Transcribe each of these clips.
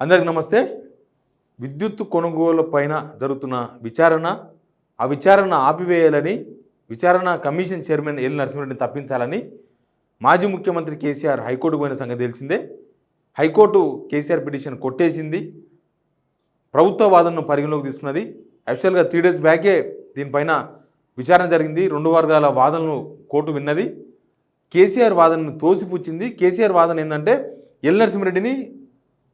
అందరికి నమస్తే. విద్యుత్ కొనుగోలు పైన జరుగుతున్న ఆ విచారణ ఆపివేయాలని, విచారణ కమిషన్ చైర్మన్ ఎల్ నరసింహారెడ్డిని తప్పించాలని మాజీ ముఖ్యమంత్రి కేసీఆర్ హైకోర్టుకు పోయిన సంగతి తెలిసిందే. హైకోర్టు కేసీఆర్ పిటిషన్ కొట్టేసింది. ప్రభుత్వ వాదనను పరిగణలోకి తీసుకున్నది. యాక్చువల్గా 3 days బ్యాకే దీనిపైన విచారణ జరిగింది. 2 వర్గాల వాదనలు కోర్టు విన్నది. కేసీఆర్ వాదనను తోసిపుచ్చింది. కేసీఆర్ వాదన ఏంటంటే ఎల్ నరసింహారెడ్డిని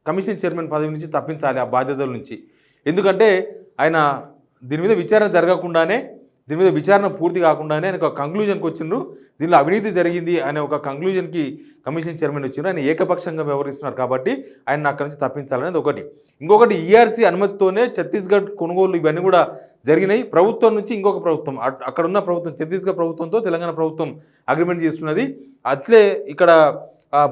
కమిషన్ చైర్మన్ పదవి నుంచి తప్పించాలి, ఆ బాధ్యతల నుంచి. ఎందుకంటే ఆయన దీని మీద విచారణ జరగకుండానే, దీని మీద విచారణ పూర్తి కాకుండానే ఆయన ఒక కంక్లూజన్కి వచ్చిండ్రు. దీనిలో అవినీతి జరిగింది అనే ఒక కంక్లూజన్కి కమిషన్ చైర్మన్ వచ్చిండ్రు. ఆయన ఏకపక్షంగా వ్యవహరిస్తున్నారు కాబట్టి ఆయన అక్కడి నుంచి తప్పించాలనేది ఒకటి. ఇంకొకటి, ఈఆర్సీ అనుమతితోనే ఛత్తీస్గఢ్ కొనుగోలు ఇవన్నీ కూడా జరిగినాయి. ప్రభుత్వం నుంచి ఇంకొక ప్రభుత్వం, అక్కడ ఉన్న ప్రభుత్వం, ఛత్తీస్గఢ్ ప్రభుత్వంతో తెలంగాణ ప్రభుత్వం అగ్రిమెంట్ చేసుకున్నది. అట్లే ఇక్కడ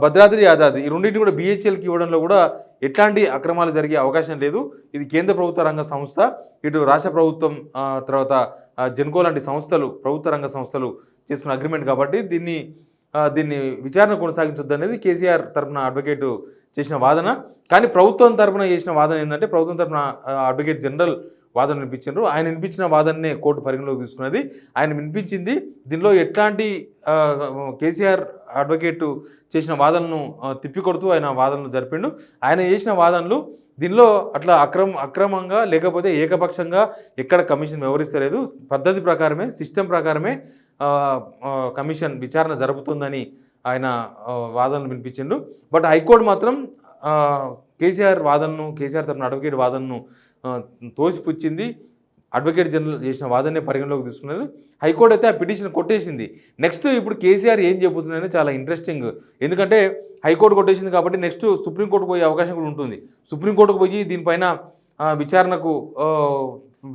భద్రాద్రి, యాదాద్రి ఈ రెండింటిని కూడా BHELకి ఇవ్వడంలో కూడా ఎట్లాంటి అక్రమాలు జరిగే అవకాశం లేదు. ఇది కేంద్ర ప్రభుత్వ రంగ సంస్థ. ఇటు రాష్ట్ర ప్రభుత్వం తర్వాత జెన్కో లాంటి సంస్థలు, ప్రభుత్వ రంగ సంస్థలు చేసుకున్న అగ్రిమెంట్ కాబట్టి దీన్ని విచారణ కొనసాగించొద్దు అనేది కేసీఆర్ తరఫున అడ్వకేట్ చేసిన వాదన. కానీ ప్రభుత్వం తరఫున చేసిన వాదన ఏంటంటే, ప్రభుత్వం తరఫున అడ్వకేట్ జనరల్ వాదన వినిపించారు. ఆయన వినిపించిన వాదననే కోర్టు పరిగణలోకి తీసుకున్నది. ఆయన వినిపించింది దీనిలో ఎట్లాంటి కేసీఆర్ అడ్వకేట్ చేసిన వాదనను తిప్పికొడుతూ ఆయన వాదనలు జరిపిండు. ఆయన చేసిన వాదనలు దీనిలో అట్లా అక్రమంగా లేకపోతే ఏకపక్షంగా ఎక్కడ కమిషన్ వ్యవహరిస్తలేదు. పద్ధతి ప్రకారమే, సిస్టమ్ ప్రకారమే కమిషన్ విచారణ జరుపుతుందని ఆయన వాదనలు వినిపించిండు. బట్ హైకోర్టు మాత్రం కేసీఆర్ తరఫున అడ్వకేట్ వాదనను తోసిపుచ్చింది. అడ్వకేట్ జనరల్ చేసిన వాదననే పరిగణలోకి తీసుకున్నది. హైకోర్టు అయితే ఆ పిటిషన్ కొట్టేసింది. నెక్స్ట్ ఇప్పుడు కేసీఆర్ ఏం చెబుతున్నారని చాలా ఇంట్రెస్టింగ్. ఎందుకంటే హైకోర్టు కొట్టేసింది కాబట్టి నెక్స్ట్ సుప్రీంకోర్టుకు పోయే అవకాశం కూడా ఉంటుంది. సుప్రీంకోర్టుకు పోయి దీనిపైన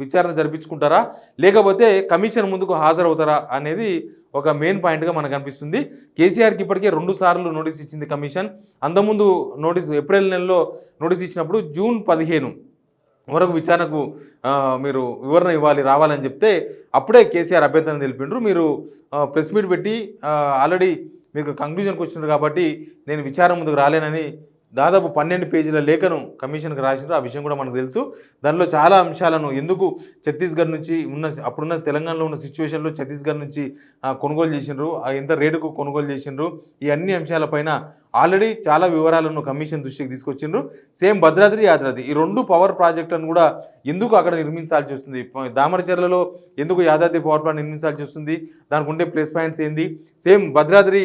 విచారణ జరిపించుకుంటారా, లేకపోతే కమిషన్ ముందుకు హాజరవుతారా అనేది ఒక మెయిన్ పాయింట్గా మనకు అనిపిస్తుంది. కేసీఆర్కి ఇప్పటికే 2 సార్లు నోటీస్ ఇచ్చింది కమిషన్. అంతకుముందు ఏప్రిల్ నెలలో నోటీస్ ఇచ్చినప్పుడు జూన్ 15 వరకు విచారణకు మీరు వివరణ రావాలని చెప్తే అప్పుడే కేసీఆర్ అభ్యంతరం తెలిపిండ్రు. మీరు ప్రెస్ మీట్ పెట్టి ఆల్రెడీ మీకు కంక్లూజన్కి వచ్చినారు కాబట్టి నేను విచారణ ముందుకు రాలేనని దాదాపు 12 పేజీల లేఖను కమిషన్కి రాసినారు. ఆ విషయం కూడా మనకు తెలుసు. దానిలో చాలా అంశాలను, ఎందుకు ఛత్తీస్గఢ్ నుంచి అప్పుడున్న తెలంగాణలో ఉన్న సిచ్యువేషన్లో ఛత్తీస్గఢ్ నుంచి కొనుగోలు చేసినారు, ఎంత రేటుకు కొనుగోలు చేసినారు, ఈ అన్ని అంశాలపైన ఆల్రెడీ చాలా వివరాలను కమిషన్ దృష్టికి తీసుకొచ్చిండ్రు. సేమ్ భద్రాద్రి, యాదాద్రి ఈ 2 పవర్ ప్రాజెక్టులను కూడా ఎందుకు అక్కడ నిర్మించాల్సి వస్తుంది, దామరచర్లలో ఎందుకు యాదాద్రి పవర్ ప్లాంట్ నిర్మించాల్సి వస్తుంది, దానికి ఉండే ప్లస్ పాయింట్స్ ఏంది, same Bhadradri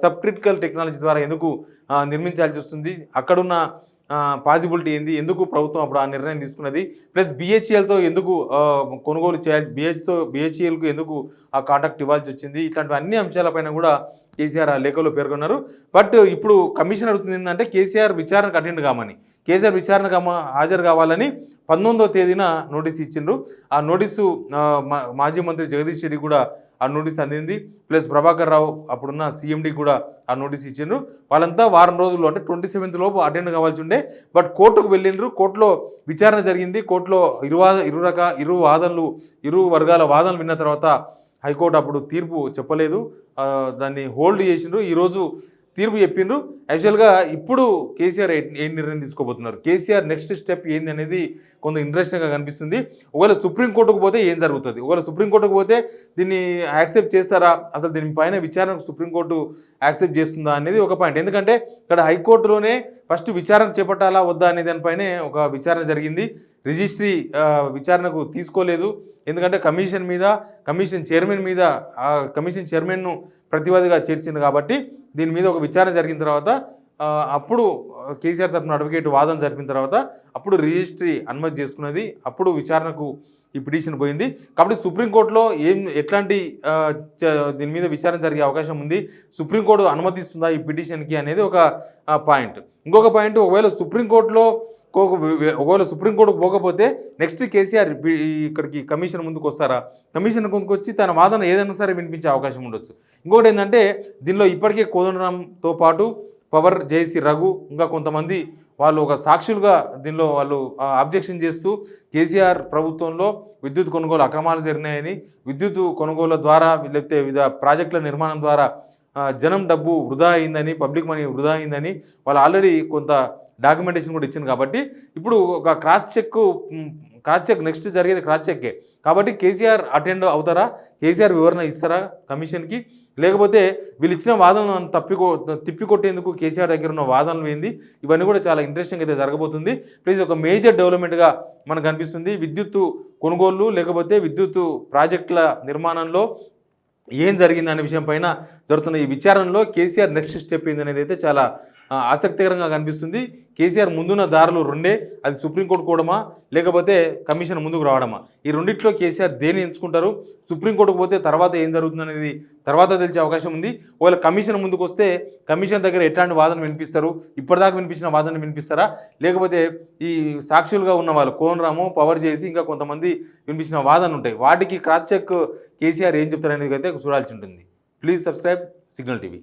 sub critical technology ద్వారా ఎందుకు నిర్మించాల్సి వస్తుంది, అక్కడున్న పాసిబిలిటీ ఏంది, ఎందుకు ప్రభుత్వం అప్పుడు ఆ నిర్ణయం తీసుకున్నది, ప్లస్ BHELతో ఎందుకు కొనుగోలు చేయాలి, BHELకు ఎందుకు ఆ కాంట్రాక్ట్ ఇవ్వాల్సి వచ్చింది, ఇట్లాంటి అన్ని అంశాలపైన కూడా కేసీఆర్ ఆ లేఖలో పేర్కొన్నారు. బట్ ఇప్పుడు కమిషన్ అడుగుతుంది ఏంటంటే కేసీఆర్ విచారణకు అటెండ్ కామని, కేసీఆర్ విచారణకు హాజరు కావాలని 19వ తేదీన నోటీస్ ఇచ్చిండ్రు. ఆ నోటీసు మాజీ మంత్రి జగదీష్ రెడ్డి కూడా ఆ నోటీస్ అందింది. ప్లస్ ప్రభాకర్ రావు అప్పుడున్న CMD కూడా ఆ నోటీస్ ఇచ్చిండ్రు. వాళ్ళంతా వారం రోజుల్లో అంటే 27th లోపు అటెండ్ కావాల్సి ఉండే. బట్ కోర్టుకు వెళ్ళిండ్రు. కోర్టులో విచారణ జరిగింది. కోర్టులో ఇరు వర్గాల వాదనలు విన్న తర్వాత హైకోర్టు అప్పుడు తీర్పు చెప్పలేదు, దాన్ని హోల్డ్ చేసిండ్రు. ఈరోజు తీర్పు చెప్పిండ్రు. యాక్చువల్గా ఇప్పుడు కేసీఆర్ ఏం నిర్ణయం తీసుకోబోతున్నారు, కేసీఆర్ నెక్స్ట్ స్టెప్ ఏంది అనేది కొంత ఇంట్రెస్టింగ్గా కనిపిస్తుంది. ఒకవేళ సుప్రీంకోర్టుకు పోతే ఏం జరుగుతుంది, ఒకవేళ సుప్రీంకోర్టుకు పోతే దీన్ని యాక్సెప్ట్ చేస్తారా, అసలు దీనిపైన విచారణకు సుప్రీంకోర్టు యాక్సెప్ట్ చేస్తుందా అనేది ఒక పాయింట్. ఎందుకంటే ఇక్కడ హైకోర్టులోనే ఫస్ట్ విచారణ చేపట్టాలా వద్దా అనే దానిపైనే ఒక విచారణ జరిగింది. రిజిస్ట్రీ విచారణకు తీసుకోలేదు. ఎందుకంటే కమిషన్ చైర్మన్ను ప్రతివాదిగా చేర్చింది కాబట్టి దీని మీద ఒక విచారణ జరిగిన తర్వాత అప్పుడు కేసీఆర్ తరఫున అడ్వకేట్ వాదన జరిపిన తర్వాత అప్పుడు రిజిస్ట్రీ అనుమతి చేసుకున్నది. అప్పుడు విచారణకు ఈ పిటిషన్ పోయింది. కాబట్టి సుప్రీంకోర్టులో ఎట్లాంటి దీని మీద విచారణ జరిగే అవకాశం ఉంది, సుప్రీంకోర్టు అనుమతిస్తుందా ఈ పిటిషన్కి అనేది ఒక పాయింట్. ఇంకొక పాయింట్, ఒకవేళ సుప్రీంకోర్టుకు పోకపోతే నెక్స్ట్ కేసీఆర్ ఇక్కడికి కమిషన్ ముందుకు వస్తారా, కమిషన్ ముందుకు వచ్చి తన వాదన ఏదైనా సరే వినిపించే అవకాశం ఉండొచ్చు. ఇంకొకటి ఏంటంటే దీనిలో ఇప్పటికే కోదండరాంతో పాటు పవర్ జేసీ రఘు ఇంకా కొంతమంది వాళ్ళు ఒక సాక్షులుగా దీనిలో వాళ్ళు అబ్జెక్షన్ చేస్తూ కేసీఆర్ ప్రభుత్వంలో విద్యుత్ కొనుగోలు అక్రమాలు జరిగినాయని, విద్యుత్ కొనుగోలు ద్వారా లేకపోతే వివిధ ప్రాజెక్టుల నిర్మాణం ద్వారా జనం డబ్బు వృధా అయిందని, పబ్లిక్ మనీ వృధా అయిందని వాళ్ళు ఆల్రెడీ కొంత డాక్యుమెంటేషన్ కూడా ఇచ్చింది. కాబట్టి ఇప్పుడు ఒక క్రాస్ చెక్ నెక్స్ట్ జరిగేది క్రాస్ చెక్కే. కాబట్టి కేసీఆర్ అటెండ్ అవుతారా, కేసీఆర్ వివరణ ఇస్తారా కమిషన్కి, లేకపోతే వీళ్ళు ఇచ్చిన వాదనలను తిప్పికొట్టేందుకు కేసీఆర్ దగ్గర ఉన్న వాదనలు ఏంది, ఇవన్నీ కూడా చాలా ఇంట్రెస్టింగ్ అయితే జరగబోతుంది. ప్లీజ్ ఒక మేజర్ డెవలప్మెంట్గా మనకు కనిపిస్తుంది. విద్యుత్తు కొనుగోళ్లు లేకపోతే విద్యుత్తు ప్రాజెక్టుల నిర్మాణంలో ఏం జరిగింది అనే విషయం పైన జరుగుతున్న ఈ విచారణలో కేసీఆర్ నెక్స్ట్ స్టెప్ ఏంది అనేది అయితే చాలా ఆసక్తికరంగా కనిపిస్తుంది. కేసీఆర్ ముందున్న దారులు రెండే, అది సుప్రీంకోర్టు కూడమా లేకపోతే కమిషన్ ముందుకు రావడమా, ఈ రెండిట్లో కేసీఆర్ దేన్ని ఎంచుకుంటారు, సుప్రీంకోర్టుకు పోతే తర్వాత ఏం జరుగుతుంది అనేది తర్వాత తెలిసే అవకాశం ఉంది. ఒకవేళ కమిషన్ ముందుకు వస్తే కమిషన్ దగ్గర ఎట్లాంటి వాదన వినిపిస్తారు, ఇప్పటిదాకా వినిపించిన వాదన వినిపిస్తారా, లేకపోతే ఈ సాక్షులుగా ఉన్న వాళ్ళు కోనరాము, పవర్ చేసి ఇంకా కొంతమంది వినిపించిన వాదనలు ఉంటాయి, వాటికి క్రాస్ చెక్ కేసీఆర్ ఏం చెప్తారనేది అయితే చూడాల్సి ఉంటుంది. Please subscribe signal TV.